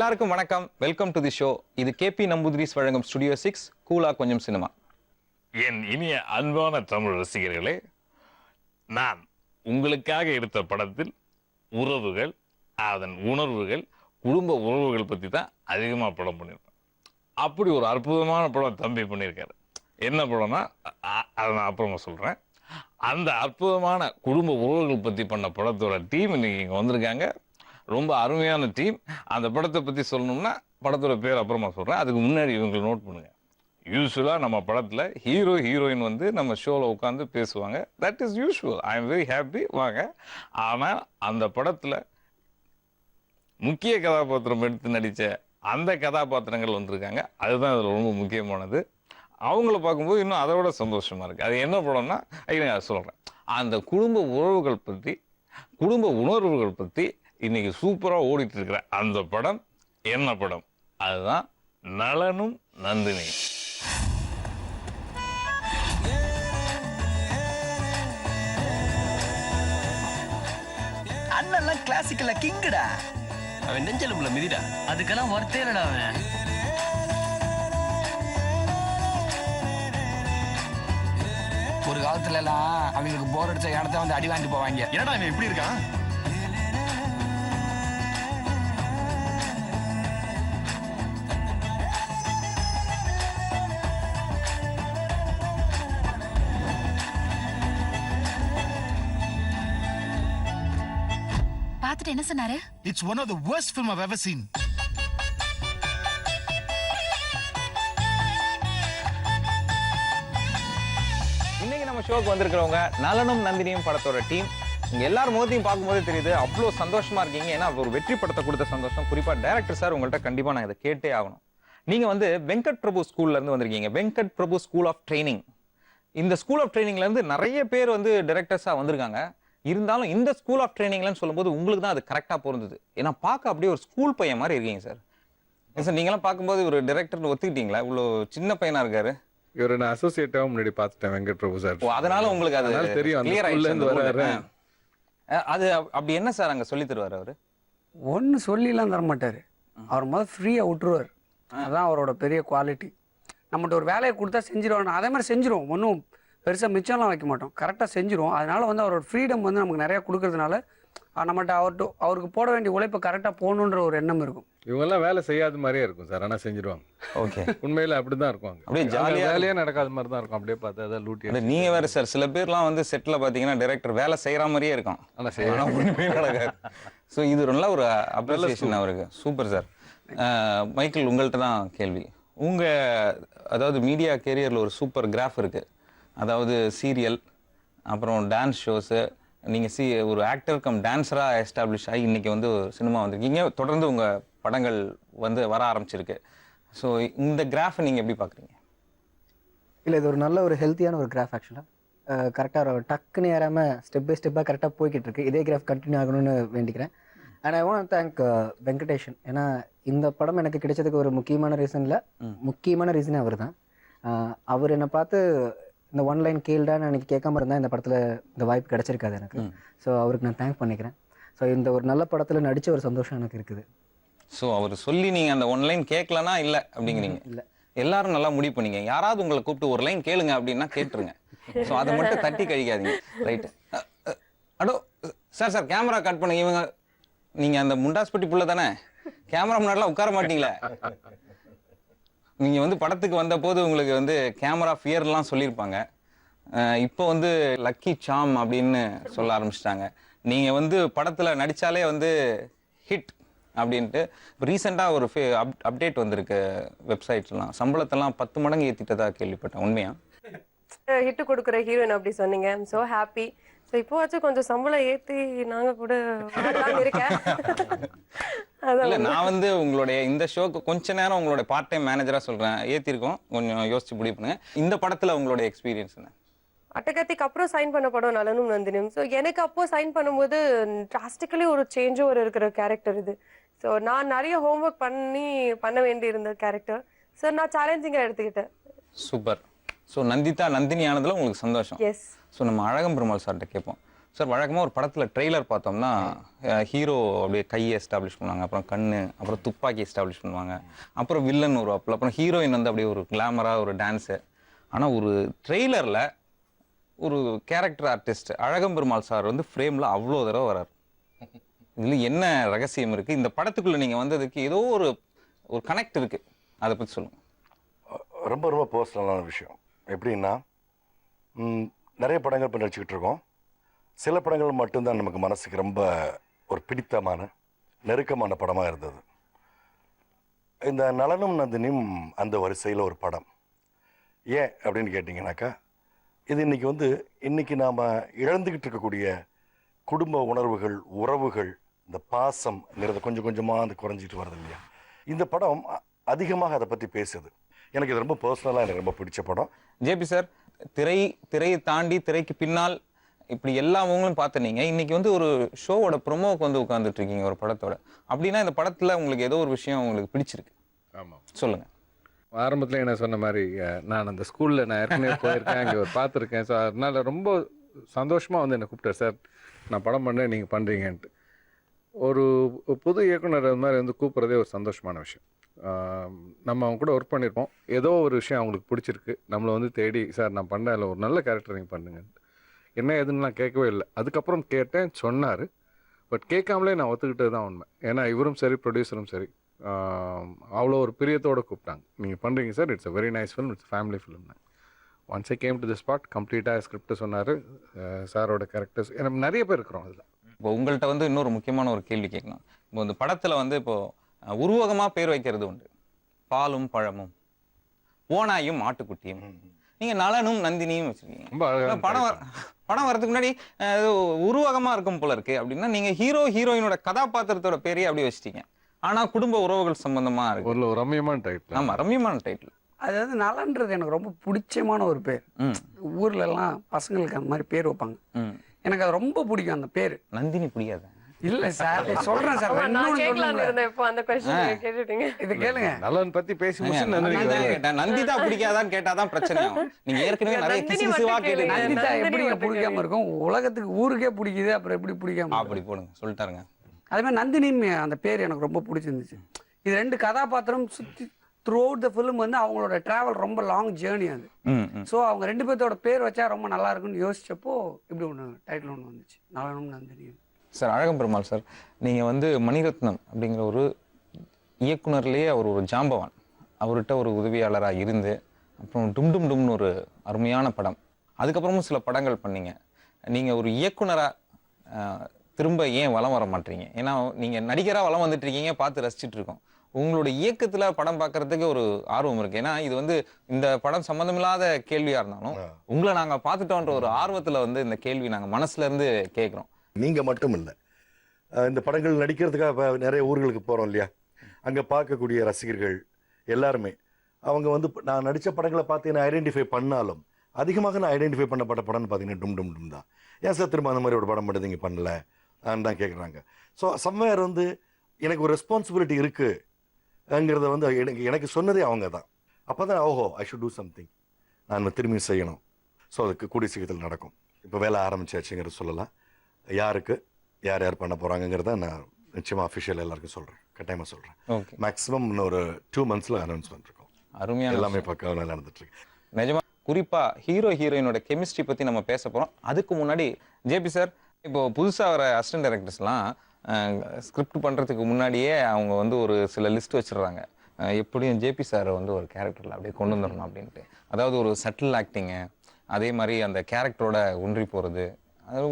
எல்லாருக்கும் வணக்கம். Welcome to the show. இது கேபி நம்பூதிரிஸ் வழங்கும் ஸ்டுடியோ 6 கூலா கொஞ்சம் சினிமா. என் இனிய அன்பான தமிழ் ரசிகர்களே, நான் உங்களுக்காக எடுத்த படத்தில் உறவுகள், அதன் உணர்வுகள், குடும்ப உறவுகள் பற்றி தான் அதிகமாக படம் பண்ணியிருக்கேன். அப்படி ஒரு அற்புதமான படம் தம்பி பண்ணியிருக்காரு. என்ன படம்னா அதை நான் அப்புறமா சொல்கிறேன். அந்த அற்புதமான குடும்ப உறவுகள் பற்றி பண்ண படத்தோட டீம் இன்னைக்கு இங்கே வந்திருக்காங்க. ரொம்ப அருமையான டீம். அந்த படத்தை பற்றி சொல்லணும்னா படத்தோட பேர் அப்புறமா சொல்கிறேன். அதுக்கு முன்னாடி இவங்களை நோட் பண்ணுங்கள். யூஸ்வலாக நம்ம படத்தில் ஹீரோ ஹீரோயின் வந்து நம்ம ஷோவில் உட்காந்து பேசுவாங்க. That is usual. I am very happy. வாங்க. ஆனால் அந்த படத்தில் முக்கிய கதாபாத்திரம் எடுத்து நடித்த அந்த கதாபாத்திரங்கள் வந்திருக்காங்க. அதுதான் அதில் ரொம்ப முக்கியமானது. அவங்கள பார்க்கும்போது இன்னும் அதை விட சந்தோஷமாக இருக்குது. அது என்ன படம்னா நான் சொல்கிறேன். அந்த குடும்ப உறவுகள் பற்றி, குடும்ப உணர்வுகள் பற்றி இன்னைக்கு சூப்பராக ஓடிட்டு இருக்கிற அந்த படம் என்ன படம்? அதுதான் நலனும் நந்தினியும். அண்ணெல்லாம் கிளாசிக்கல்ல கிங்குடா. அவன் நெஞ்சலுக்குள்ள மிதிடா. அதுக்கெல்லாம் ஒருத்தே இல்லடா அவன். ஒரு காலத்துல எல்லாம் அவங்களுக்கு போர் அடிச்ச இடத்த வந்து அடி வாங்கிட்டு போவாங்க. என்னடா இவன் இப்படி இருக்கான்? பார்த்துட்டு என்ன சொன்னாரு? It's one of the worst film I've ever seen. இன்னைக்கு நம்ம ஷோக்கு வந்திருக்கிறவங்க நலனும் நந்தினியும் படத்தோட டீம். இங்க எல்லாரும் முகத்தையும் பார்க்கும்போது தெரியுது அவ்வளோ சந்தோஷமா இருக்கீங்க. ஏன்னா ஒரு வெற்றி படத்தை கொடுத்த சந்தோஷம். குறிப்பா டைரக்டர் சார், உங்கள்கிட்ட கண்டிப்பா நான் இதை கேட்டே ஆகணும். நீங்க வந்து வெங்கட் பிரபு ஸ்கூல்ல இருந்து வந்திருக்கீங்க. Venkat Prabhu school of training. இந்த ஸ்கூல் ஆஃப் ட்ரைனிங்ல இருந்து நிறைய பேர் வந்து டைரக்டர்ஸா வந்திருக்காங்க. இருந்தாலும் இந்த ஸ்கூல் ஆஃப் ட்ரைனிங்லன்னு சொல்லும்போது உங்களுக்கு தான் அது கரெக்டாக பொருந்தது. ஏன்னா பார்க்க அப்படியே ஒரு ஸ்கூல் பையன் மாதிரி இருக்கீங்க சார். சார் நீங்களாம் பார்க்கும்போது ஒரு டைரக்டர்னு ஒத்துக்கிட்டீங்களா? இவ்வளோ சின்ன பையனா இருக்காரு. இவரை நான் அசோசியேட்டாக முன்னாடி பார்த்துட்டேன், வெங்கட் பிரபு சார். அதனால உங்களுக்கு அது தெரியும். அது அப்படி என்ன சார் அங்கே சொல்லி தருவார் அவர்? ஒன்று சொல்லிலாம் தர மாட்டார். அவர் முதல் ஃப்ரீயாக விட்டுருவார். அதுதான் அவரோட பெரிய குவாலிட்டி. நம்மகிட்ட ஒரு வேலையை கொடுத்தா செஞ்சிருவாங்க. அதே மாதிரி செஞ்சிருவோம். ஒன்றும் பெருசாக மிச்சம்லாம் வைக்க மாட்டோம். கரெக்டாக செஞ்சிருவோம். அதனால வந்து அவரோட ஃப்ரீடம் வந்து நமக்கு நிறையா கொடுக்கறதுனால நம்மகிட்ட அவருக்கு போட வேண்டிய உழைப்பை கரெக்டாக போகணுன்ற ஒரு எண்ணம் இருக்கும். இவங்கெல்லாம் வேலை செய்யாத மாதிரியே இருக்கும் சார், ஆனால் செஞ்சிருவாங்க. ஓகே, உண்மையில் அப்படி தான் இருக்கும். அப்படியே ஜாலியாக வேலையே நடக்காத மாதிரி தான் இருக்கும். அப்படியே பார்த்தா அதான் லூட்டி. நீங்கள் வேறு சார், சில பேர்லாம் வந்து செட்டில் பார்த்தீங்கன்னா டைரக்டர் வேலை செய்கிற மாதிரியே இருக்கும், ஆனால் செய்யலாம் நடக்காது. ஸோ இது நல்ல ஒரு அப்ரிசியேஷன் அவருக்கு. Super sir. மைக்கேல், உங்கள்கிட்ட தான் கேள்வி. அதாவது மீடியா கேரியரில் ஒரு சூப்பர் கிராஃப் இருக்குது. அதாவது சீரியல், அப்புறம் டான்ஸ் ஷோஸு. நீங்கள் ஒரு ஆக்டர் கம் டான்ஸராக எஸ்டாப்ளிஷ் ஆகி இன்றைக்கி வந்து சினிமா வந்திருக்கீங்க. தொடர்ந்து உங்கள் படங்கள் வந்து வர ஆரம்பிச்சிருக்கு. ஸோ இந்த கிராஃபை நீங்கள் எப்படி பார்க்குறீங்க? இல்லை, இது ஒரு நல்ல ஒரு ஹெல்த்தியான ஒரு கிராஃப். ஆக்சுவலாக கரெக்டாக டக்குன்னு ஏறாமல் ஸ்டெப் பை ஸ்டெப்பாக கரெக்டாக போய்கிட்டு இருக்கு. இதே கிராஃப் கண்டினியூ ஆகணும்னு வேண்டிக்கிறேன். And I want thank Venkatesan. ஏன்னா இந்த படம் எனக்கு கிடைச்சதுக்கு ஒரு முக்கியமான ரீசனே அவர் தான். அவர் என்னை பார்த்து இந்த ஒன்லைன் கேள்டான்னு எனக்கு கேட்காம இருந்தால் இந்த படத்தில் இந்த வாய்ப்பு கிடைச்சிருக்காது எனக்கு. ஸோ அவருக்கு நான் தேங்க் பண்ணிக்கிறேன். ஸோ இந்த ஒரு நல்ல படத்தில் நடித்த ஒரு சந்தோஷம் எனக்கு இருக்குது. ஸோ அவர் சொல்லி நீங்கள் அந்த ஒன்லைன் கேட்கலன்னா இல்லை அப்படிங்கிறீங்க? இல்லை, எல்லாரும் நல்லா முடிவு பண்ணீங்க. யாராவது உங்களை கூப்பிட்டு ஒரு லைன் கேளுங்க அப்படின்னா கேட்டுருங்க. ஸோ அதை மட்டும் தட்டி கழிக்காதீங்க. ரைட்டு. அடோ சார் கேமரா கட் பண்ணுங்க. இவங்க நீங்கள் அந்த முண்டாஸ்பட்டி புள்ள தானே? கேமரா முன்னாடிலாம் உட்கார மாட்டீங்களே. நீங்கள் வந்து படத்துக்கு வந்த போது உங்களுக்கு வந்து கேமரா ஃபியர்லாம் சொல்லியிருப்பாங்க. இப்போ வந்து லக்கி சாம் அப்படின்னு சொல்ல ஆரம்பிச்சிட்டாங்க. நீங்கள் வந்து படத்தில் நடித்தாலே வந்து ஹிட் அப்படின்ட்டு. இப்போ ரீசெண்டாக ஒரு அப்டேட் வந்திருக்கு வெப்சைட்லாம். சம்பளத்தெல்லாம் 10 மடங்கு ஏற்றிட்டதா கேள்விப்பட்டேன். உண்மையா? ஹிட் கொடுக்குற ஹீரோயின் அப்படி சொன்னீங்க. I'm so happy. ஸோ இப்போவாச்சும் கொஞ்சம் சம்பளம் ஏற்றி நாங்கள் கூட இருக்கேன். இல்லை, நான் வந்து உங்களுடைய இந்த ஷோக்கு கொஞ்ச நேரம் உங்களுடைய பார்ட் டைம் மேனேஜராக சொல்கிறேன். ஏற்றிருக்கோம், கொஞ்சம் யோசிச்சு முடிவு பண்ணுங்க. இந்த படத்தில் உங்களுடைய எக்ஸ்பீரியன்ஸ் என்ன? அட்டகத்திக்கு அப்புறம் சைன் பண்ண படம் நலனும் நந்தினியும். ஸோ எனக்கு அப்போ சைன் பண்ணும்போது டிராஸ்டிக்கலி ஒரு சேஞ்ச் ஓவர் இருக்கிற கேரக்டர் இது. ஸோ நான் நிறைய ஹோம்ஒர்க் பண்ண வேண்டி இருந்த கேரக்டர். ஸோ நான் சேலஞ்சிங்காக எடுத்துக்கிட்டேன். சூப்பர். ஸோ நந்தினி ஆனதில் உங்களுக்கு சந்தோஷம். எஸ். ஸோ நம்ம அழகம் பெருமாள் சார்கிட்ட கேட்போம். சார் வழக்கமாக ஒரு படத்தில் ட்ரெய்லர் பார்த்தோம்னா ஹீரோ அப்படியே கையை எஸ்டாப்ளிஷ் பண்ணுவாங்க, அப்புறம் கண்ணு, அப்புறம் துப்பாக்கி எஸ்டாப்ளிஷ் பண்ணுவாங்க, அப்புறம் வில்லன் வருவாப்புல, அப்புறம் ஹீரோயின் வந்து அப்படியே ஒரு கிளாமராக ஒரு டான்ஸு. ஆனால் ஒரு ட்ரெய்லரில் ஒரு கேரக்டர் ஆர்டிஸ்ட் அழகம்பெருமாள் சார் வந்து ஃப்ரேமில் அவ்வளோ தடவை வரார். இதில் என்ன ரகசியம் இருக்குது? இந்த படத்துக்குள்ளே நீங்கள் வந்ததுக்கு ஏதோ ஒரு கனெக்ட் இருக்குது, அதை பற்றி சொல்லுங்கள். ரொம்ப ரொம்ப பர்சனலான விஷயம். எப்படின்னா நிறைய படங்கள் இப்போ நடிச்சுக்கிட்டு இருக்கோம். சில படங்கள் மட்டும்தான் நமக்கு மனசுக்கு ரொம்ப ஒரு பிடித்தமான நெருக்கமான படமாக இருந்தது. இந்த நலனும் நந்தினியும் அந்த வரிசையில் ஒரு படம். ஏன் அப்படின்னு கேட்டிங்கனாக்கா, இது இன்றைக்கி நாம் இழந்துக்கிட்டு இருக்கக்கூடிய குடும்ப உணர்வுகள், உறவுகள், இந்த பாசம்ங்கிறது கொஞ்சம் கொஞ்சமாக அது குறைஞ்சிட்டு வருது இல்லையா? இந்த படம் அதிகமாக அதை பற்றி பேசுது. எனக்கு இது ரொம்ப பர்சனலாக எனக்கு ரொம்ப பிடிச்ச படம். ஜேபி சார், திரையை தாண்டி திரைக்கு பின்னால் இப்படி எல்லாவங்களும் பார்த்து நீங்கள் இன்னைக்கு வந்து ஒரு ஷோவோட ப்ரொமோவுக்கு வந்து உட்காந்துட்டு இருக்கீங்க ஒரு படத்தோட. அப்படின்னா இந்த படத்தில் உங்களுக்கு ஏதோ ஒரு விஷயம் உங்களுக்கு பிடிச்சிருக்கு. ஆமாம், சொல்லுங்கள். ஆரம்பத்தில் என்ன சொன்ன மாதிரி நான் அந்த ஸ்கூலில் நான் ஏற்கனவே போயிருக்கேன், அங்கே பார்த்துருக்கேன். ஸோ அதனால் ரொம்ப சந்தோஷமாக வந்து என்னை கூப்பிட்டார். சார் நான் படம் பண்ணேன், நீங்கள் பண்ணுறீங்கன்ட்டு. ஒரு புது இயக்குனர் அது மாதிரி வந்து கூப்பிட்றதே ஒரு சந்தோஷமான விஷயம். நம்ம அவங்க கூட ஒர்க் பண்ணியிருப்போம், ஏதோ ஒரு விஷயம் அவங்களுக்கு பிடிச்சிருக்கு, நம்மளை வந்து தேடி சார் நான் பண்ணேன், இல்லை ஒரு நல்ல கேரக்டர் நீங்கள் பண்ணுங்க, என்ன ஏதுன்னு நான் கேட்கவே இல்லை. அதுக்கப்புறம் கேட்டேன், சொன்னார். பட் கேட்காமலே நான் ஒத்துக்கிட்டது தான் உண்மை. ஏன்னா இவரும் சரி, ப்ரொடியூசரும் சரி, அவ்வளோ ஒரு பிரியத்தோடு கூப்பிட்டாங்க. நீங்கள் பண்ணுறீங்க sir, it's a very nice film, it's family film. Once I came to the spot, கம்ப்ளீட்டாக ஸ்கிரிப்ட் சொன்னார், சாரோட கேரக்டர்ஸ், எனக்கு நிறைய பேர் இருக்கிறோம் அதில். இப்போ உங்கள்கிட்ட வந்து இன்னொரு முக்கியமான ஒரு கேள்வி கேட்கணும். இப்போ இந்த படத்தில் வந்து இப்போது உருவகமாக பேர் வைக்கிறது உண்டு. பாலும் பழமும், ஓனாயும் ஆட்டுக்குட்டியும், நீங்கள் நலனும் நந்தினியும் வச்சுருக்கீங்க. படம் வரதுக்கு முன்னாடி உருவகமாக இருக்கும் போல இருக்கு அப்படின்னா நீங்கள் ஹீரோயினோட கதாபாத்திரத்தோட பேரையே அப்படி வச்சிட்டீங்க. ஆனால் குடும்ப உறவுகள் சம்பந்தமாக இருக்கு. ஒரு ரம்யமான டைட்டில். ஆமாம், ரம்யமான டைட்டில். அதாவது நலன்றது எனக்கு ரொம்ப பிடிச்சமான ஒரு பேர். ஊர்ல எல்லாம் பசங்களுக்கு அந்த மாதிரி பேர் வைப்பாங்க, எனக்கு அது ரொம்ப பிடிக்கும் அந்த பேர். நந்தினி பிடிக்காது? இல்ல சார், சொல்றேன் சார். நான் கேட்கலாம்னு இருந்தேன், இப்போ அந்த क्वेश्चन கேட்டுட்டீங்க. இது கேளுங்க. நலன் பத்தி பேசி நந்திதா பிடிக்காதான்னு கேட்டாதான் பிரச்சனை ஆகும். நீங்க ஏற்கனவே நிறைய கிசுகிசுவா கேட்டு நந்திதா எப்படிங்க பிடிக்காம இருக்கும்? உலகத்துக்கு ஊருக்கே பிடிக்குது, அப்புறம் எப்படி பிடிக்காம? அப்படி போடுங்க, சொல்லிட்டாருங்க. அதே மாதிரி நந்தினியும் அந்த பேர் எனக்கு ரொம்ப பிடிச்சிருந்துச்சு. இது ரெண்டு கதாபாத்திரம் சுற்றி த்ரூ அவுட் த ஃபிலிம் வந்து அவங்களோட டிராவல் ரொம்ப லாங் ஜேர்னி அது. ஸோ அவங்க ரெண்டு பேர்த்தோட பேர் வச்சா ரொம்ப நல்லா இருக்குன்னு யோசிச்சப்போ இப்படி ஒன்று டைட்டில் ஒன்று வந்துச்சு, நலனும் நந்தினியும். சார் அழகம்பெருமாள் சார், நீங்கள் வந்து மணிரத்னம் அப்படிங்கிற ஒரு இயக்குனர்லேயே அவர் ஒரு ஜாம்பவான். அவர்கிட்ட ஒரு உதவியாளராக இருந்து அப்புறம் டும் டும் டும்னு ஒரு அருமையான படம், அதுக்கப்புறமும் சில படங்கள் பண்ணீங்க. நீங்கள் ஒரு இயக்குனராக திரும்ப ஏன் வலம் வர மாட்டீங்க? ஏன்னா நீங்கள் நடிகராக வலம் வந்துட்டு இருக்கீங்க, பார்த்து ரசிச்சுட்டு இருக்கோம். உங்களோட இயக்கத்தில் படம் பார்க்கறதுக்கு ஒரு ஆர்வம் இருக்குது. ஏன்னா இது வந்து இந்த படம் சம்மந்தமில்லாத கேள்வியாக இருந்தாலும் உங்களை நாங்கள் பார்த்துட்டோன்ற ஒரு ஆர்வத்தில் வந்து இந்த கேள்வி நாங்கள் மனசுலேருந்து கேட்குறோம். நீங்கள் மட்டும் இல்லை, இந்த படங்கள் நடிக்கிறதுக்காக இப்போ நிறைய ஊர்களுக்கு போகிறோம் இல்லையா, அங்கே பார்க்கக்கூடிய ரசிகர்கள் எல்லாருமே அவங்க வந்து நான் நடித்த படங்களை பார்த்து என்ன ஐடென்டிஃபை பண்ணாலும் அதிகமாக நான் ஐடென்டிஃபை பண்ணப்பட்ட படம்னு பார்த்தீங்கன்னா டும் டும் டும் தான். ஏன் சார் திரும்ப அந்த மாதிரி ஒரு படம் மட்டும் நீங்கள் பண்ணல தான் கேட்குறாங்க. ஸோ சம்வேர் வந்து எனக்கு ஒரு ரெஸ்பான்சிபிலிட்டி இருக்குங்கிறத வந்து எனக்கு சொன்னதே அவங்க தான். அப்போ தான் ஓஹோ ஐ ஷுட் டூ சம்திங், நான் திரும்பி செய்யணும். ஸோ அதுக்கு கூடிய சீக்கிரத்தில் நடக்கும். இப்போ வேலை ஆரம்பிச்சாச்சுங்கிறத சொல்லலாம். யாருக்கு யார் யார் பண்ண போகிறாங்கிறத நான் நிச்சயமாக அஃபிஷியல் எல்லாருக்கும் சொல்கிறேன், கட்டாயமாக சொல்கிறேன். ஓகே, மேக்ஸிமம் இன்னொரு 2 monthsல அனௌன்ஸ்மெண்ட் இருக்கும். அருமையான எல்லாமே பக்காவாக நடந்துட்டு இருக்கு. நிஜமா குறிப்பா ஹீரோயினோட கெமிஸ்ட்ரி பத்தி நம்ம பேச போறோம். அதுக்கு முன்னாடி ஜேபி சார், இப்போ புதுசா வர அசிஸ்டன்ட் டைரக்டர்ஸ்லாம் ஸ்கிரிப்ட் பண்றதுக்கு முன்னாடியே அவங்க வந்து ஒரு சில லிஸ்ட் வச்சிடுறாங்க, எப்படியும் ஜேபி சாரை வந்து ஒரு கேரக்டர்ல அப்படியே கொண்டு வந்துடணும் அப்படின்ட்டு. அதாவது ஒரு சட்டில் ஆக்டிங்கு, அதே மாதிரி அந்த கேரக்டரோட ஒன்றி போறது, அதாவது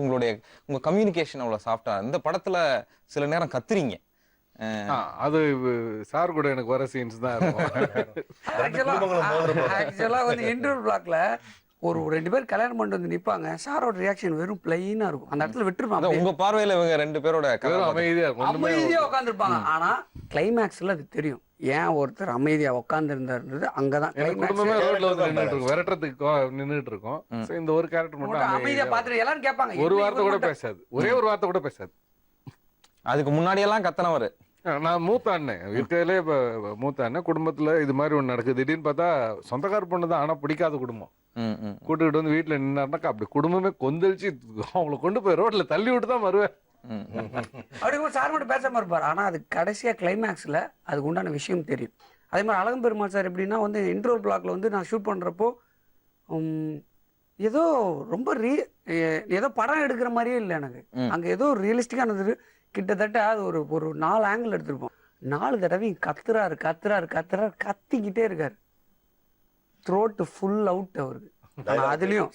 உங்க கம்யூனிகேஷன் அவ்வளோ சாஃப்டா. இந்த படத்துல சில நேரம் கத்துறீங்க, அது சார் கூட எனக்கு வர சீன்ஸ் தான் இருக்கும். ஆக்சுவலா வந்து இன்டர்வல் பிளாக்ல ஒரு 2 பேர் கல்யாணம் பண்ணிட்டு வந்து நிப்பாங்க, சாரோட ரியாக்ஷன் வெறும் பிளைனா இருக்கும். அந்த இடத்துல விட்டுருப்பாங்க. உங்க பார்வையில இவங்க 2 பேரோட அமைதியா உட்காந்துருப்பாங்க. ஆனா கிளைமேக்ஸ்ல அது தெரியும் ஏன் ஒருத்தர் அமைதியா உட்கார்ந்து இருந்தாருன்றது. அங்கதான் குடும்பமே ரோட்ல வந்து நின்னுட்டு இருக்கும், விரட்டுறதுக்கு நின்னுட்டு இருக்கும். இந்த ஒரு கேரக்டர் மட்டும் அமைதியா பார்த்துட்டு எல்லாரும் கேட்பாங்க, ஒரு வார்த்தை கூட பேசாது, ஒரே ஒரு வார்த்தை கூட பேசாது. அதுக்கு முன்னாடியெல்லாம் கத்தனவர். நான் மூத்த அண்ணன் இருக்கிறதுலே, மூத்த அண்ணன் குடும்பத்துல இது மாதிரி ஒன்று நடக்குது. திடீர்னு பார்த்தா சொந்தக்கார பொண்ணு தான், ஆனா பிடிக்காத குடும்பம். கூட்டுக்கிட்டு வந்து வீட்டில் நின்னாருனாக்கா அப்படி குடும்பமே கொந்தளிச்சு அவங்கள கொண்டு போய் ரோட்ல தள்ளி விட்டு தான் வருவேன். அப்படிங்கும்போது சார் மட்டும் பேசாம இருப்பார். ஆனா அது கடைசியா கிளைமேக்ஸ்ல அதுக்கு உண்டான விஷயம் தெரியும். அதே மாதிரி அழகம் பெருமாள் சார் எப்படின்னா வந்து இன்ட்ரோல் பிளாக்ல வந்து நான் ஷூட் பண்றப்போ ஏதோ ரொம்ப ஏதோ படம் எடுக்கிற மாதிரியே இல்லை எனக்கு. அங்க ஏதோ ரியலிஸ்டிக்கானது. கிட்டத்தட்ட அது ஒரு 4 ஆங்கிள் எடுத்திருப்போம். 4 தடவை கத்துறாரு கத்திக்கிட்டே இருக்காரு. த்ரோட் ஃபுல் அவுட் அவருக்கு. அதுலயும்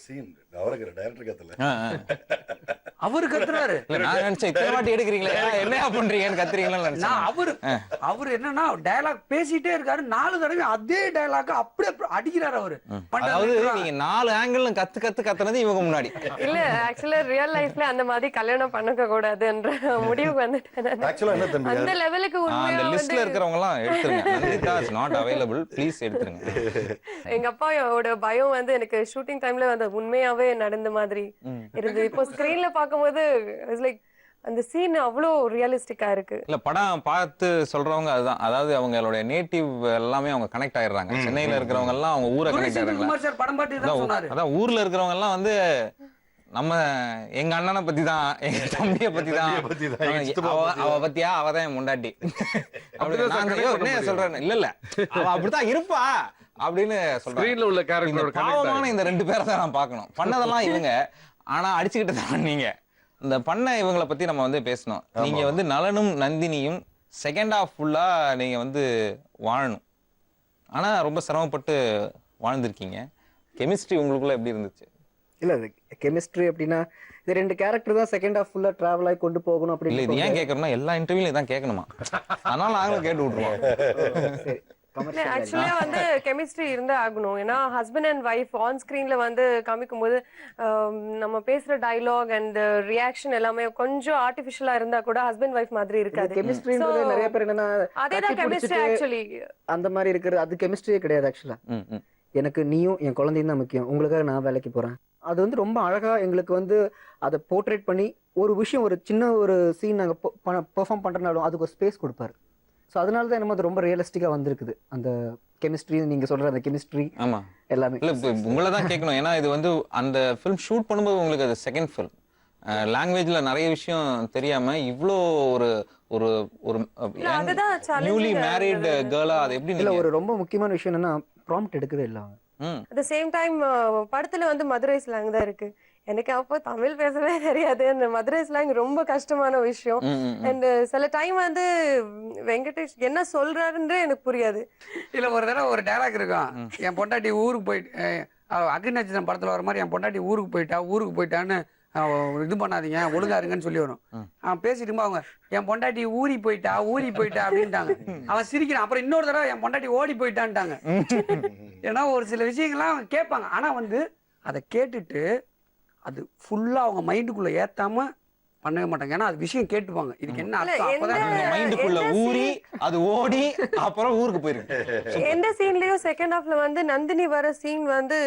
அவரு கத்துறாரு. நான் நினைச்சேன் இத்தனை வாட்டி எடுக்கிறீங்களே என்ன பண்றீங்கன்னு கத்துறீங்களா. அவரு என்னன்னா டயலாக் பேசிட்டே இருக்காரு. 4 தடவை அதே டயலாக் அப்படியே அடிக்கிறாரு அவரு. அதாவது நீங்க 4 ஆங்கிள் கத்துனது இவங்க முன்னாடி. இல்ல ஆக்சுவலா ரியல் லைஃப்ல அந்த மாதிரி கல்யாணம் பண்ணக்க கூடாதுன்ற முடிவுக்கு வந்துட்டேன். அந்த லெவலுக்கு அந்த லிஸ்ட்ல இருக்கிறவங்க எல்லாம் எடுத்துருங்க. Nandita is not available, please எடுத்துருங்க. எங்க அப்பாவோட பயம் வந்து எனக்கு ஷூட்டிங் டைம்ல வந்து உண்மையாவே நடந்த மாதிரி இருந்து இப்போ ஸ்கிரீன்ல பாக்கும்போது இட்ஸ் லைக் அந்த சீன் அவ்வளோ ரியலிஸ்டிக்கா இருக்கு. இல்ல படம் பார்த்து சொல்றவங்க அதுதான். அதாவது அவங்களோட நேட்டிவ் எல்லாமே அவங்க கனெக்ட் ஆயிடுறாங்க. சென்னையில இருக்கிறவங்க எல்லாம் அவங்க ஊரை கனெக்ட் ஆயிடுறாங்க. அதான் ஊர்ல இருக்கிறவங்க எல்லாம் வந்து நம்ம எங்க அண்ணனை பத்தி தான், எங்க தம்பிய பத்தி தான், அவ பத்தியா அவதான் என் முண்டாட்டி சொல்றேன். இல்ல அவ அப்படித்தான் இருப்பா அப்படின்னு சொல்றேன். உள்ள கேரக்டரோட பாவமான இந்த 2 பேரை தான் நான் பார்க்கணும். பண்ணதெல்லாம் இவங்க, ஆனா அடிச்சுக்கிட்டு தான் நீங்க இந்த பண்ண இவங்களை பத்தி நம்ம வந்து பேசணும். நீங்க வந்து நலனும் நந்தினியும் செகண்ட் ஹாஃப் ஃபுல்லா நீங்க வந்து வாழணும். ஆனா ரொம்ப சிரமப்பட்டு வாழ்ந்திருக்கீங்க. கெமிஸ்ட்ரி உங்களுக்குள்ள எப்படி இருந்துச்சு? இல்ல கெமிஸ்ட்ரி அப்படின்னா இது 2 கேரக்டர் தான் செகண்ட் ஹாஃப் ஃபுல்லா டிராவல் ஆகி கொண்டு போகணும் அப்படி. இல்ல இது ஏன் கேட்கறோம்னா எல்லா இன்டர்வியூல இதான் கேட்கணுமா, அதனால நாங்களும் கேட்டு விட்டுருவோம். ஆக்சுவலா வந்து கெமிஸ்ட்ரி இருந்தா ஆகணும். ஏன்னா ஹஸ்பண்ட் அண்ட் ஒய்ஃப் ஆன் ஸ்கிரீன்ல வந்து காமிக்கும் போது நம்ம பேசுற டயலாக் அண்ட் ரியாக்ஷன் எல்லாமே கொஞ்சம் ஆர்டிபிஷியலா இருந்தா கூட ஹஸ்பண்ட் ஒய்ஃப் மாதிரி இருக்காது. கெமிஸ்ட்ரின்றது நிறைய பேர் என்னன்னா அதேதான் கெமிஸ்ட்ரி ஆக்சுவலி அந்த மாதிரி இருக்கிறது. அது கெமிஸ்ட்ரியே கிடையாது ஆக்சுவலா. எனக்கு நீயும் என் குழந்தையும் தான் முக்கியம், உங்களுக்காக நான் வேலைக்கு போறேன். அது வந்து ரொம்ப அழகா எங்களுக்கு வந்து அதை போர்ட்ரேட் பண்ணி ஒரு விஷயம், ஒரு சின்ன ஒரு சீன் நாங்கள் பெர்ஃபார்ம் பண்றனாலும் அதுக்கு ஒரு ஸ்பேஸ் கொடுப்பாரு. ஸோ அதனால தான் என்னமோ அது ரொம்ப ரியலிஸ்டிக்கா வந்திருக்குது அந்த கெமிஸ்ட்ரி. நீங்க சொல்ற அந்த கெமிஸ்ட்ரி ஆமா எல்லாமே இல்ல உங்களை தான் கேட்கணும். ஏன்னா இது வந்து அந்த ஃபிலிம் ஷூட் பண்ணும்போது உங்களுக்கு அது செகண்ட் ஃபிலிம். லாங்குவேஜ்ல நிறைய விஷயம் தெரியாம இவ்வளோ ஒரு ஒரு ஒரு நியூலி மேரிட் கேர்லா அது எப்படி? இல்ல ஒரு ரொம்ப முக்கியமான விஷயம் என்னன்னா ப்ராம்ப்ட் எடுக்கவே இல்லை அவங்க. அட் த சேம் டைம் படத்துல வந்து மதுரை ஸ்லாங் தான் இருக்கு. எனக்கு அப்போ தமிழ் பேசவே தெரியாது. அந்த மதுரை ஸ்லாங் ரொம்ப கஷ்டமான விஷயம். அண்ட் சில டைம் வந்து வெங்கடேஷ் என்ன சொல்றாருன்றே எனக்கு புரியாது. இல்ல ஒரு தடவை ஒரு டயலாக் இருக்கும். என் பொண்டாட்டி ஊருக்கு போயிட்டு அக்னிநட்சத்திரம் படத்துல வர மாதிரி என் பொண்டாட்டி ஊருக்கு போயிட்டான்னு இது பண்ணாதீங்க ஒழுங்கா இருங்கன்னு சொல்லி வரும். அவன் பேசிட்டு அவங்க என் பொண்டாட்டி ஊறி போயிட்டா அப்படின்ட்டாங்க. அவன் சிரிக்கிறான். அப்புறம் இன்னொரு தடவை என் பொண்டாட்டி ஓடி போயிட்டான்ட்டாங்க. ஏன்னா ஒரு சில விஷயங்கள்லாம் அவங்க கேட்பாங்க. ஆனா வந்து அதை கேட்டுட்டு அது ஃபுல்லா அவங்க மைண்டுக்குள்ள ஏத்தாம பண்ணவே மாட்டாங்க. ஏன்னா அது விஷயம் கேட்டுப்பாங்க. இதுக்கு என்ன அர்த்தம் அப்பதான் மைண்டுக்குள்ள ஊறி அது ஓடி அப்புறம் ஊருக்கு போயிருக்கு. எந்த சீன்லயும் செகண்ட் ஹாஃப்ல வந்து நந்தினி வர சீன் வந்து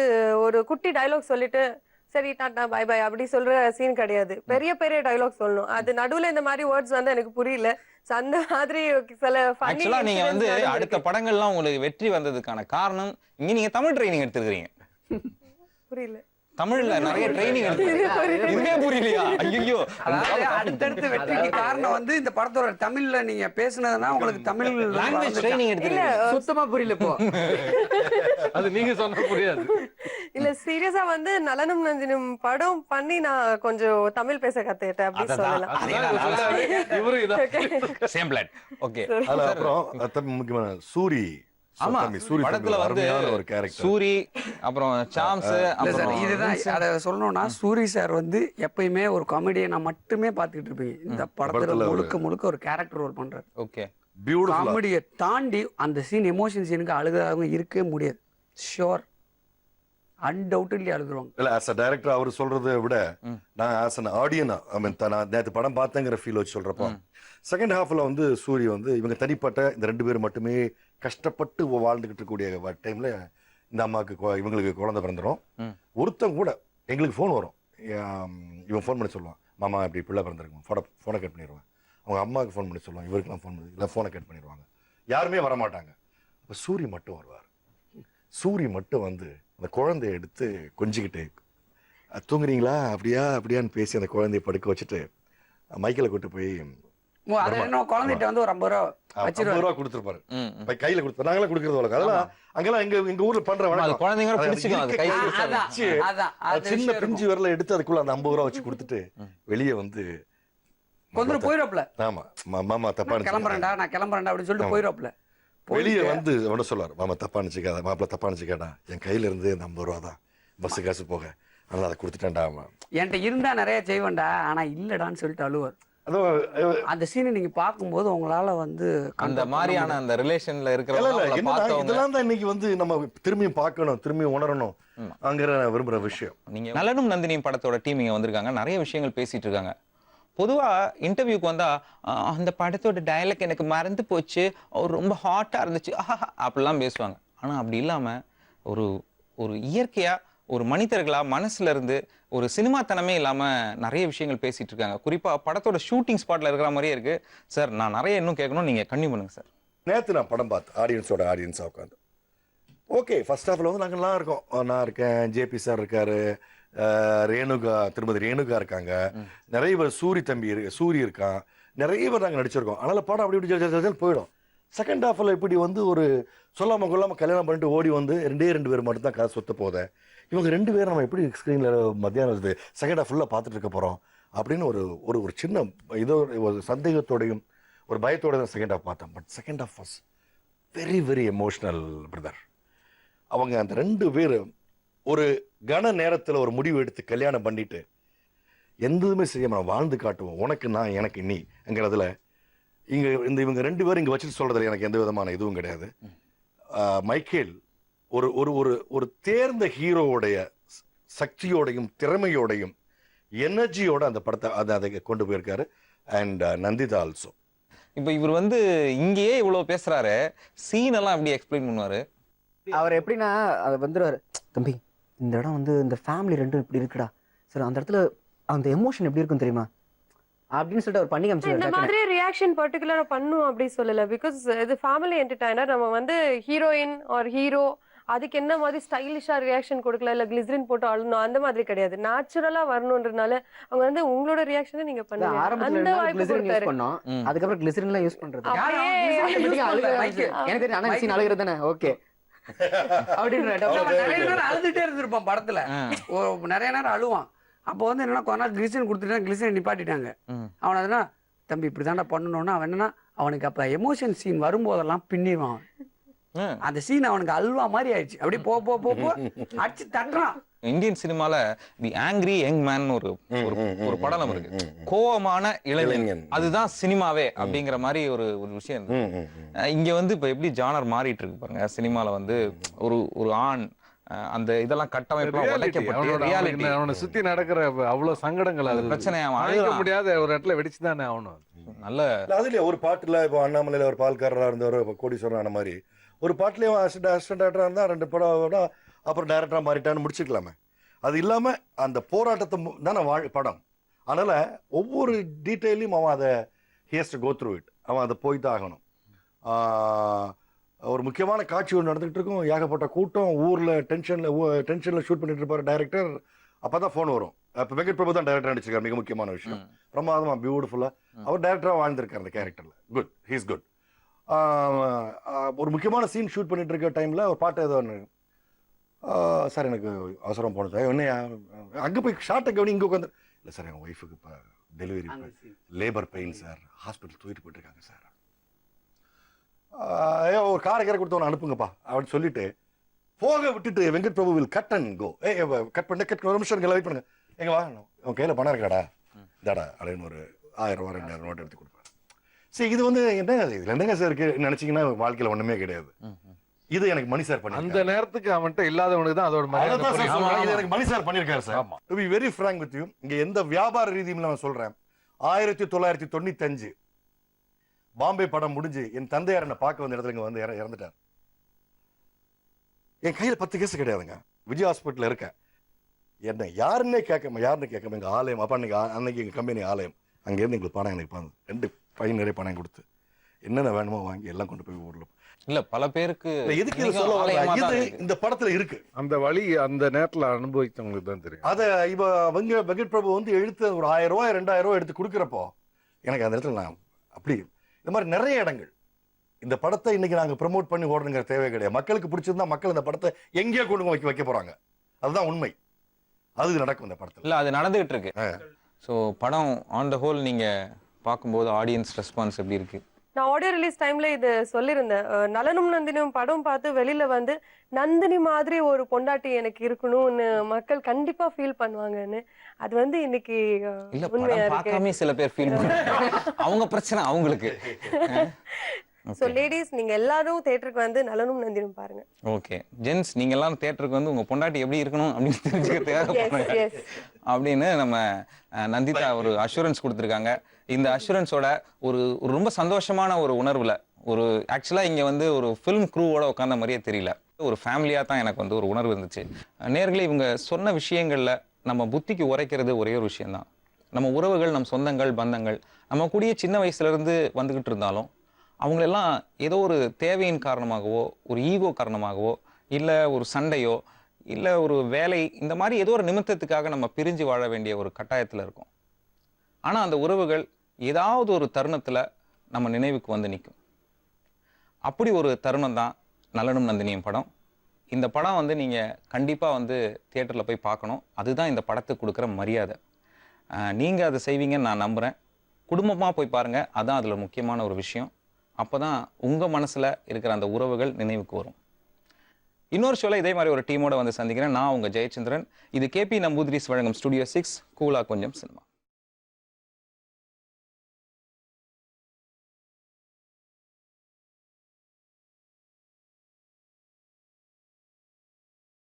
ஒரு குட்டி டயலாக் சொல்லிட்டு சரி டாட்டா பை பை அப்படி சொல்ற சீன் கிடையாது. பெரிய பெரிய டயலாக் சொல்லணும். அது நடுவுல இந்த மாதிரி வேர்ட்ஸ் வந்து எனக்கு புரியல. அந்த மாதிரி சில ஆக்சுவலா நீங்க வந்து அடுத்த படங்கள்லாம் உங்களுக்கு வெற்றி வந்ததுக்கான காரணம் இங்க நீங்க தமிழ் ட்ரைனிங் எடுத்துக்கிறீங்க. புரியல. தமிழ்ல நிறைய ட்ரைனிங் எடுத்துருக்கீங்க. புரியலையா? ஐயோ அடுத்தடுத்த வெற்றிக்கு காரணம் வந்து இந்த படத்தோட தமிழ்ல நீங்க பேசுனதுன்னா உங்களுக்கு தமிழ் லாங்குவேஜ் ட்ரைனிங் எடுத்துருக்கீங்க. சுத்தமா புரியல இப்போ. அது நீங்க சொன்னா புரியாது. இல்ல சீரியஸா வந்து நலனும் நந்தினும் படம் பண்ணி நான் கொஞ்சம் தமிழ் பேச கத்துக்கிட்டேன் அப்படி சொல்லலாம். இவரு சேம் பிளாட். ஓகே. அப்புறம் முக்கியமான சூரி. ஆமா படத்துல வந்து ஒரு கேரக்டர் சூரி அப்புறம் சாம்ஸ் அப்புறம் இதுதான் அத சொல்லணும்னா சூரி சார் வந்து எப்பயுமே ஒரு காமெடியனா மட்டுமே பாத்துக்கிட்டு இருப்பீங்க. இந்த படத்துல முழுக்க ஒரு கேரக்டர் ரோல் பண்றாரு. ஓகே. காமெடியை தாண்டி அந்த சீன் எமோஷன் சீனுக்கு அழுகாதவங்க இருக்கவே முடியாது. ஷோர் அன்டவுட்லி அழுதுருவாங்க. இல்ல ஆஸ் அ டைரக்டர் அவர் சொல்றதை விட நான் ஆஸ் அன் ஆடியனா நான் நேற்று படம் பார்த்தேங்கிற ஃபீல் வச்சு சொல்றப்போ செகண்ட் ஹாஃப்ல வந்து சூரிய வந்து இவங்க தனிப்பட்ட இந்த 2 பேரும் மட்டுமே கஷ்டப்பட்டு வாழ்ந்துகிட்டு இருக்கக்கூடிய டைம்ல இந்த அம்மாவுக்கு இவங்களுக்கு குழந்தை பிறந்துடும். ஒருத்தங்க கூட எங்களுக்கு ஃபோன் வரும். இவன் ஃபோன் பண்ணி சொல்லுவான் மாமா இப்படி பிள்ளை பிறந்திருக்கும் ஃபோனை கட் பண்ணிடுவேன். அவங்க அம்மாவுக்கு ஃபோன் பண்ணி சொல்லுவாங்க இவருக்குலாம் ஃபோன் பண்ணி இல்லை ஃபோனை கட் பண்ணிடுவாங்க. யாருமே வரமாட்டாங்க. அப்போ சூரிய மட்டும் வருவார். சூரி மட்டும் வந்து அந்த குழந்தைய எடுத்து கொஞ்சிக்கிட்டு தூங்குறீங்களா அப்படியா அப்படியான்னு பேசி அந்த குழந்தைய படுக்க வச்சுட்டு மைக்கில் கூட்டு போய் அது என்ன குழந்தைகிட்ட வந்து ஒரு 50 ரூபா 50 ரூபா கொடுத்துருப்பாரு. ம், ம். கையில கொடுத்து நாங்களே கொடுக்கறது வழக்கம். அதெல்லாம் அங்கெல்லாம் எங்க ஊர்ல பண்ற அது வழக்கம். குழந்தைங்க அது பிடிச்சிக்கும் அது கை இருக்க அதான், வச்சு, அதான், அது அது சின்ன விஷயம் பிஞ்சு இருக்கும். விரல எடுத்து அதுக்குள்ள அந்த 50 ரூபா வச்சு கொடுத்துட்டு வெளியே வந்து கொஞ்சம் போயிடுவாப்ல, ஆமா மாமா தப்பா நான் கிளம்புறேன்டா அப்படின்னு சொல்லிட்டு போயிடுவாப்ல. வெளியே வந்து அவன சொல்லாரு, மாமா தப்பா நினைச்சுக்காத, மாப்பிள்ள தப்பா நினைச்சுக்காடா, என் கையில இருந்து இந்த 50 ரூபா தான் பஸ் காசு போக, அதனால அதை கொடுத்துட்டேன்டா. என்கிட்ட இருந்தா நிறைய செய்வேன்டா, ஆனா இல்லடான்னு சொல்லிட்டு அழுவார். அதுவும் அந்த சீனை நீங்க பார்க்கும்போது உங்களால வந்து அந்த மாதிரியான அந்த ரிலேஷன்ல இல்ல, இருக்கிறவங்க என்னன்னா, பார்த்தவங்க இதெல்லாம் தான் இன்னைக்கு வந்து நம்ம திரும்பியும் பார்க்கணும், திரும்பியும் உணரணும் அங்கிற நான் விரும்புற விஷயம். நீங்க நலனும் நந்தினியும் படத்தோட டீம் இங்க வந்திருக்காங்க, நிறைய விஷயங்கள் பேசிட்டு இருக்காங்க. பொதுவா இன்டர்வியூக்கு வந்தா அந்த படத்தோட டயலாக் எனக்கு மறந்து போச்சு, அவர் ரொம்ப ஹாட்டா இருந்துச்சு அப்படிலாம் பேசுவாங்க. ஆனா அப்படி இல்லாம ஒரு ஒரு இயற்கையா ஒரு மனிதர்களா மனசுல இருந்து ஒரு சினிமாத்தனமே இல்லாம நிறைய விஷயங்கள் பேசிட்டு இருக்காங்க. குறிப்பா படத்தோட ஷூட்டிங் ஸ்பாட்ல இருக்கிற மாதிரியே இருக்கு. சார் நான் நிறைய இன்னும் கேட்கணும், நீங்க கண்டினியூ பண்ணுங்க சார். நேற்று நான் படம் பார்த்தேன், ஆடியன்ஸாக உட்காந்து. ஓகே, ஃபர்ஸ்ட் ஹாஃப்ல வந்து நாங்கள்லாம் இருக்கோம். நான் இருக்கேன், ஜேபி சார் இருக்காரு, திருமதி ரேணுகா இருக்காங்க, நிறைய பேர், சூரி இருக்கான், நிறைய பேர் நாங்கள் நடிச்சிருக்கோம். அதனால படம் அப்படி இப்படி போயிடும். செகண்ட் ஹாஃப்ல இப்படி வந்து ஒரு சொல்லாம கொள்ளாம கல்யாணம் பண்ணிட்டு ஓடி வந்து 2 பேர் மட்டும் தான் கதை சொத்த போதே. இவங்க 2 பேரும் நம்ம எப்படி ஸ்க்ரீன்ல மத்தியானம் செகண்ட் ஹாஃப் ஃபுல்லாக பார்த்துட்டு இருக்க போறோம் அப்படின்னு ஒரு ஒரு சின்ன ஒரு சந்தேகத்தோடையும் ஒரு பயத்தோட தான் செகண்ட் ஹாஃப் பார்த்தேன். But second half was very very emotional brother. அவங்க அந்த 2 பேர் ஒரு கன நேரத்தில் ஒரு முடிவு எடுத்து கல்யாணம் பண்ணிட்டு எந்ததுமே செய்யாம வாழ்ந்து காட்டுவோம், உனக்கு நான் எனக்கு நீங்கிறதுல இவங்க 2 பேரும் இங்க வச்சுட்டு சொல்றதுல எனக்கு எந்த விதமான இதுவும் கிடையாது. மைக்கேல் ஒரு ஒரு ஒரு ஒரு தேர்ந்த ஹீரோவுடைய சக்தியோடையும் திறமையோடையும் எனர்ஜியோட அந்த படத்தை அதை கொண்டு போயிருக்காரு. And Nandita also. இப்போ இவர் வந்து இங்கேயே இவ்வளவு பேசுறாரு, சீன் எல்லாம் எப்படி எக்ஸ்பிளைன் பண்ணுவாரு? அவர் எப்படின்னா அதை வந்துடுவார், தம்பி இந்த இடம் வந்து இந்த ஃபேமிலி ரெண்டும் இப்படி இருக்குடா சார், அந்த இடத்துல அந்த எமோஷன் எப்படி இருக்கும் தெரியுமா அப்படின்னு சொல்லிட்டு அவர் பண்ணி இந்த காமிச்சிருக்காரு. மாதிரி ரியாக்ஷன் பர்டிகுலரா பண்ணும் அப்படி சொல்லல. பிகாஸ் இது ஃபேமிலி என்டர்டைனர், நம்ம வந்து ஹீரோயின் ஆர் ஹீரோ அதுக்கு என்ன மாதிரி ஸ்டைலிஷா ரியாக்ஷன் கொடுக்கல, இல்ல கிளிசரின் போட்டு அழணும் அந்த மாதிரி கிடையாது. நேச்சுரலா வரணும்ன்றதுனால அவங்க வந்து உங்களோட ரியாக்ஷனை நீங்க பண்ணுங்க. ஆரம்பத்துல அந்த இருந்தா வாய்ப்பு கிளிசரின் யூஸ் கொடுத்தாரு. பண்ணோம், அதுக்கப்புறம் கிளிசரின் எல்லாம் யூஸ் பண்றது. அப்படியே எனக்கு தெரியும், ஆனா சீன் அழுகிறது தானே ஓகே அப்படின்னு நிறைய நேரம் அழுதுட்டே இருந்திருப்பான் படத்துல, நிறைய நேரம் அழுவான். அப்போ வந்து என்னன்னா கொஞ்ச நாள் கிளிசரின் கொடுத்துட்டா கிளிசரின் நிப்பாட்டிட்டாங்க. அவன் அதனா தம்பி இப்படி தாண்டா பண்ணணும்னா அவன் என்னன்னா அவனுக்கு அப்ப எமோஷன் சீன் வரும்போதெல்லாம் பின்னிடுவான். அந்த சீன் அவனுக்கு அல்வா மாதிரி ஆயிடுச்சு, அப்படியே போ அடிச்சு தட்டுறான். இந்தியன் சினிமால தி ஆங்கிரி யங் மேன் ஒரு படம் இருக்கு, கோவமான இளைஞன், அதுதான் சினிமாவே அப்படிங்கிற மாதிரி ஒரு விஷயம் இருக்கு. இங்க வந்து இப்ப எப்படி ஜானர் மாறிட்டு இருக்கு பாருங்க. சினிமால வந்து ஒரு ஆண் அந்த இதெல்லாம் கட்டமைப்பெல்லாம் உடைக்கப்பட்டு ரியாலிட்டி அவனை சுத்தி நடக்கிற அவ்வளவு சங்கடங்கள், அது பிரச்சனை அவன் அழிக்க அழுகுறான். முடியாத ஒரு இடத்துல வெடிச்சுதானே ஆகணும். நல்ல அதுல ஒரு பாட்டுல இப்போ அண்ணாமலையில ஒரு பால்காரராக இருந்தவர் கோடீஸ்வரன் ஆன மாதிரி ஒரு பாட்டுலயும் அசிஸ்டன்ட் டேரக்டரா இருந்தா 2 படம் அப்புறம் டைரக்டரா மாறிட்டான்னு முடிச்சுக்கலாமே. அது இல்லாம அந்த போராட்டத்தை தானே படம். அதனால ஒவ்வொரு டீட்டெயிலையும் அவன் அதை has to go through it, அவன் அதை போய் தான் ஆகணும். ஒரு முக்கியமான காட்சி ஒன்று நடந்துகிட்டு இருக்கும், ஏகப்பட்ட கூட்டம், ஊர்ல டென்ஷன்ல ஷூட் பண்ணிட்டு இருப்பாரு டைரக்டர். அப்பதான் ஃபோன் வரும். இப்போ வெங்கட் பிரபு தான் டைரக்டர் நடிச்சிருக்காரு, மிக முக்கியமான விஷயம். பிரமாதமா பியூட்டிஃபுல்லா அவர் டைரக்டரா வாழ்ந்திருக்காரு அந்த கேரக்டர்ல. Good, he's good. ஒரு முக்கியமான சீன் ஷூட் பண்ணிட்டு இருக்க டைம்ல ஒரு பாட்டு ஏதோ ஒன்று, சார் எனக்கு அவசரம் போனது என்ன அங்கே போய் ஷார்ட்டை கவனி இங்கே உட்காந்து, இல்லை சார் எங்கள் ஒய்ஃபுக்கு இப்போ delivery labour pain sir, hospital தூக்கிட்டு போயிட்டு இருக்காங்க சார், ஒரு காரை கேர கொடுத்தவனை அனுப்புங்கப்பா அப்படின்னு சொல்லிட்டு போக விட்டுட்டு Venkat Prabhu will cut and go. Cut பண்ண ஒரு நிமிஷம் வெயிட் பண்ணுங்க, எங்க வா உன் கையில் பணம் இருக்காடா இதாடா அப்படின்னு ஒரு 1000 ரூபா 2000 நோட்டு எடுத்து கொடுப்பாரு. சரி, இது வந்து என்ன இதுல என்னங்க சார் இருக்கு நினைச்சீங்கன்னா வாழ்க்கையில ஒண்ணுமே கிடையாது. இது எனக்கு மணி சார் பண்ணி அந்த நேரத்துக்கு அவன்கிட்ட இல்லாதவனுக்கு தான் அதோட இது எனக்கு மணி சார் பண்ணிருக்காரு sir. To be very frank with you, இங்க எந்த வியாபார ரீதியும் நான் சொல்றேன், 1995 பாம்பே படம் முடிஞ்சு என் தந்தையார் என்ன பார்க்க வந்த இடத்துல இங்க வந்து இறந்துட்டார். என் கையில 10 கேஸ் கிடையாதுங்க, விஜய் ஹாஸ்பிட்டல் இருக்கேன். என்ன யாருன்னே கேட்காம எங்க ஆலயம் அப்பா அன்னைக்கு எங்க கம்பெனி ஆலயம் அங்கேருந்து எங்களுக்கு பணம் எனக்கு 2 பையன் நிறைய பணம் கொடுத்து என்னென்ன வேணுமோ வாங்கி எல்லாம் கொண்டு போய் ஊர்ல இல்ல பல பேருக்கு எதுக்கு இது இன்னைக்கும் சொல்ல வரல? ஆலயமா தான் இது இருக்கு. இந்த படத்துல இருக்கு. அந்த வழி அந்த நேரத்தில் அனுபவித்தவங்களுக்கு தான் தெரியும். அத அவங்க வெங்கட் பிரபு வந்து எழுத்து ஒரு 1000 ரூபாய் 2000 ரூபாய் எடுத்து கொடுக்குறப்போ எனக்கு அந்த இடத்துல நான் அப்படி இந்த மாதிரி நிறைய இடங்கள் இந்த படத்தை இன்னைக்கு நாங்க ப்ரமோட் பண்ணி ஓடணுங்கிற தேவை கிடையாது. மக்களுக்கு பிடிச்சிருந்தா மக்கள் இந்த படத்தை எங்கேயோ கொண்டு வைக்க போறாங்க. அதுதான் உண்மை. அது நடக்கும் இந்த படத்துல. இல்ல அது நடந்துகிட்டு இருக்கு. ஸோ படம் ஆன் த ஹோல் நீங்க பார்க்கும்போது ஆடியன்ஸ் ரெஸ்பான்ஸ் எப்படி இருக்கு? நான் ஆடியோ ரிலீஸ் டைம்ல இது சொல்லியிருந்தேன். நலனும் நந்தினியும் படம் பார்த்து வெளியில வந்து நந்தினி மாதிரி ஒரு பொண்டாட்டி எனக்கு இருக்கணும்னு மக்கள் கண்டிப்பா ஃபீல் பண்ணுவாங்கன்னு. அது வந்து இன்னைக்கு இல்ல உண்மையா படம் இருக்கு. பார்க்காம சில பேர் ஃபீல் பண்ணுவாங்க. அவங்க பிரச்சனை அவங்களுக்கு. ஸோ லேடிஸ் நீங்க எல்லாரும் தியேட்டருக்கு வந்து நலனும் நந்தினியும் பாருங்க. ஓகே ஜென்ஸ் நீங்க எல்லாம் தியேட்டருக்கு வந்து உங்க பொண்டாட்டி எப்படி இருக்கணும் அப்படின்னு தெரிஞ்சுக்கிறதுக்காக Yes. அப்படின்னு நம்ம நந்திதா ஒரு அஷூரன்ஸ் கொடுத்துருக்காங்க. இந்த அஷூரன்ஸோட ஒரு ஒரு ரொம்ப சந்தோஷமான ஒரு உணர்வுல ஒரு ஆக்சுவலா இங்க வந்து ஒரு ஃபிலிம் க்ரூவோட உட்கார்ந்த மாதிரியே தெரியல. ஒரு ஃபேமிலியா தான் எனக்கு வந்து ஒரு உணர்வு இருந்துச்சு. நேர்களே இவங்க சொன்ன விஷயங்கள்ல நம்ம புத்திக்கு உரைக்கிறது ஒரே ஒரு விஷயம்தான். நம்ம உறவுகள், நம் சொந்தங்கள், பந்தங்கள் நம்ம கூடிய சின்ன வயசுல இருந்து வந்துகிட்டு இருந்தாலும் அவங்களெல்லாம் ஏதோ ஒரு தேவையின் காரணமாகவோ ஒரு ஈகோ காரணமாகவோ இல்லை ஒரு சண்டையோ இல்லை ஒரு வேலை இந்த மாதிரி ஏதோ ஒரு நிமித்தத்துக்காக நம்ம பிரிஞ்சு வாழ வேண்டிய ஒரு கட்டாயத்தில் இருக்கும். ஆனால் அந்த உறவுகள் ஏதாவது ஒரு தருணத்தில் நம்ம நினைவுக்கு வந்து நிற்கும். அப்படி ஒரு தருணம் தான் நலனும் நந்தினியும் படம். இந்த படம் வந்து நீங்கள் கண்டிப்பாக வந்து தியேட்டரில் போய் பார்க்கணும். அதுதான் இந்த படத்துக்கு கொடுக்குற மரியாதை. நீங்கள் அதை செய்வீங்கன்னு நான் நம்புகிறேன். குடும்பமாக போய் பாருங்கள். அதான் அதில் முக்கியமான ஒரு விஷயம். அப்போ தான் உங்கள் மனசில் இருக்கிற அந்த உறவுகள் நினைவுக்கு வரும். இன்னொரு ஷோவில் இதே மாதிரி ஒரு டீமோட வந்து சந்திக்கிறேன். நான் உங்கள் ஜெயச்சந்திரன். இது கேபி நம்பூதிரிஸ் வழங்கும் ஸ்டுடியோ 6 கூலா கொஞ்சம் சினிமா.